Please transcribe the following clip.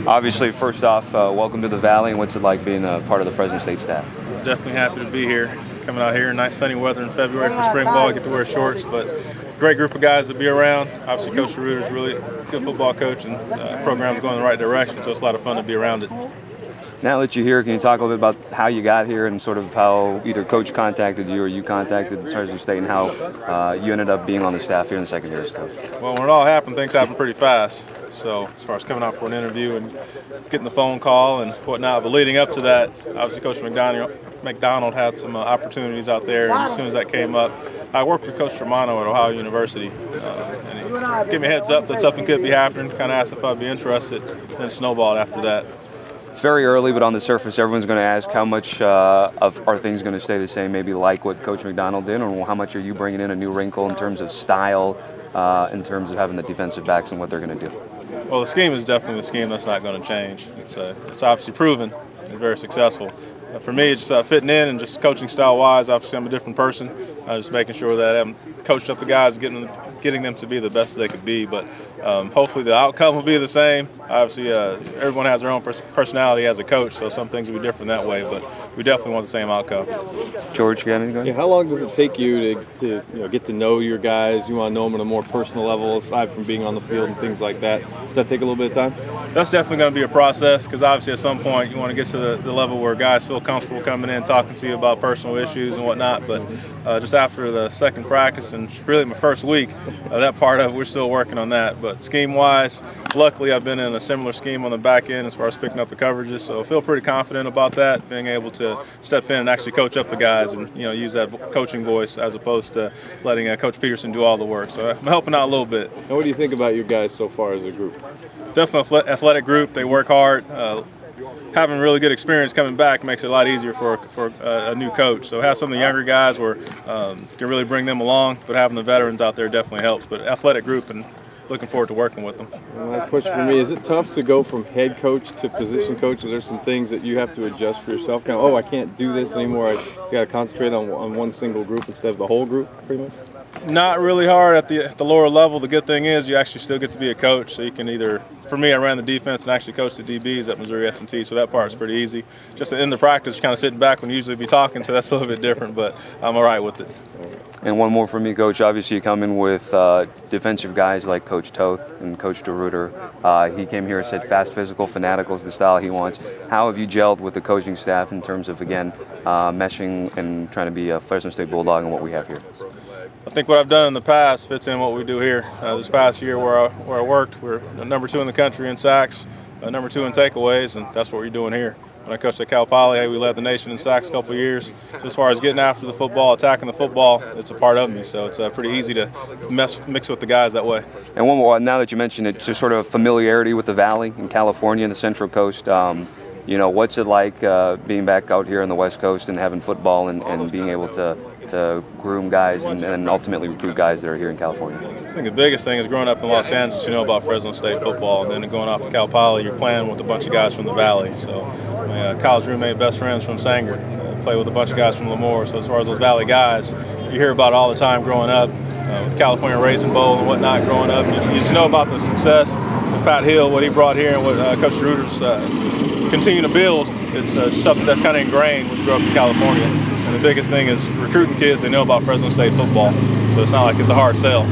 Obviously, first off, welcome to the Valley, and what's it like being a part of the Fresno State staff? Definitely happy to be here. Coming out here, nice sunny weather in February for spring ball. I get to wear shorts, but great group of guys to be around. Obviously, Coach DeRuyter is really a good football coach, and the program's going in the right direction, so it's a lot of fun to be around it. Now that you're here, can you talk a little bit about how you got here and sort of how either Coach contacted you or you contacted Fresno State, and how you ended up being on the staff here in the second year as coach? Well, when it all happened, things happened pretty fast. So as far as coming out for an interview and getting the phone call and whatnot, but leading up to that, obviously Coach McDonald had some opportunities out there, and as soon as that came up, I worked with Coach Germano at Ohio University, and he gave me a heads up that something could be happening, kind of asked if I'd be interested, then snowballed after that. It's very early, but on the surface, everyone's going to ask how much are things going to stay the same, maybe like what Coach McDonald did, or how much are you bringing in a new wrinkle in terms of style, in terms of having the defensive backs and what they're going to do? Well, the scheme is definitely the scheme that's not going to change. It's obviously proven and very successful. For me, it's just fitting in and just coaching style-wise. Obviously, I'm a different person. Just making sure that I'm coached up the guys, getting them to be the best they could be. But hopefully the outcome will be the same. Obviously, everyone has their own personality as a coach, so some things will be different that way. But we definitely want the same outcome. George, you have anything? Yeah, how long does it take you to get to know your guys? You want to know them on a more personal level, aside from being on the field and things like that. Does that take a little bit of time? That's definitely going to be a process, because obviously at some point you want to get to the level where guys feel comfortable coming in, talking to you about personal issues and whatnot. But just after the second practice and really my first week, that part of it, we're still working on that. But scheme-wise, luckily I've been in a similar scheme on the back end as far as picking up the coverages, so I feel pretty confident about that, being able to step in and actually coach up the guys and use that coaching voice as opposed to letting Coach Peterson do all the work. So I'm helping out a little bit. And what do you think about your guys so far as a group? Definitely an athletic group. They work hard. Having really good experience coming back makes it a lot easier for a new coach. So have some of the younger guys where can really bring them along, but having the veterans out there definitely helps. But athletic group, and looking forward to working with them. Last question for me: is it tough to go from head coach to position coach? Is there some things that you have to adjust for yourself? Kind of, oh, I can't do this anymore. I got to concentrate on one single group instead of the whole group, pretty much. Not really hard at the lower level. The good thing is you actually still get to be a coach, so you can either, for me, I ran the defense and actually coached the DBs at Missouri S&T, so that part's pretty easy. Just in the practice, kind of sitting back when you usually be talking, so that's a little bit different, but I'm all right with it. And one more for me, Coach. Obviously, you come in with defensive guys like Coach Toth and Coach DeRuyter. He came here and said fast, physical, fanatical is the style he wants. How have you gelled with the coaching staff in terms of, again, meshing and trying to be a Fresno State Bulldog and what we have here? I think what I've done in the past fits in what we do here. This past year where I worked, we're number 2 in the country in sacks, number 2 in takeaways, and that's what we're doing here. When I coached at Cal Poly, we led the nation in sacks a couple of years. So as far as getting after the football, attacking the football, it's a part of me. So it's pretty easy to mix with the guys that way. And one more, now that you mentioned it, just sort of familiarity with the Valley in California and the Central Coast. What's it like being back out here on the West Coast and having football and being able to groom guys and ultimately recruit guys that are here in California? I think the biggest thing is growing up in Los Angeles, you know about Fresno State football, and then going off to Cal Poly, you're playing with a bunch of guys from the Valley. So my college roommate, best friends from Sanger, play with a bunch of guys from Lemoore. So as far as those Valley guys, you hear about it all the time growing up, with the California Raisin Bowl and whatnot growing up. You just know about the success of Pat Hill, what he brought here, and what Coach DeRuyter's continue to build. It's just something that's kind of ingrained when you grow up in California. And the biggest thing is recruiting kids. They know about Fresno State football, so it's not like it's a hard sell.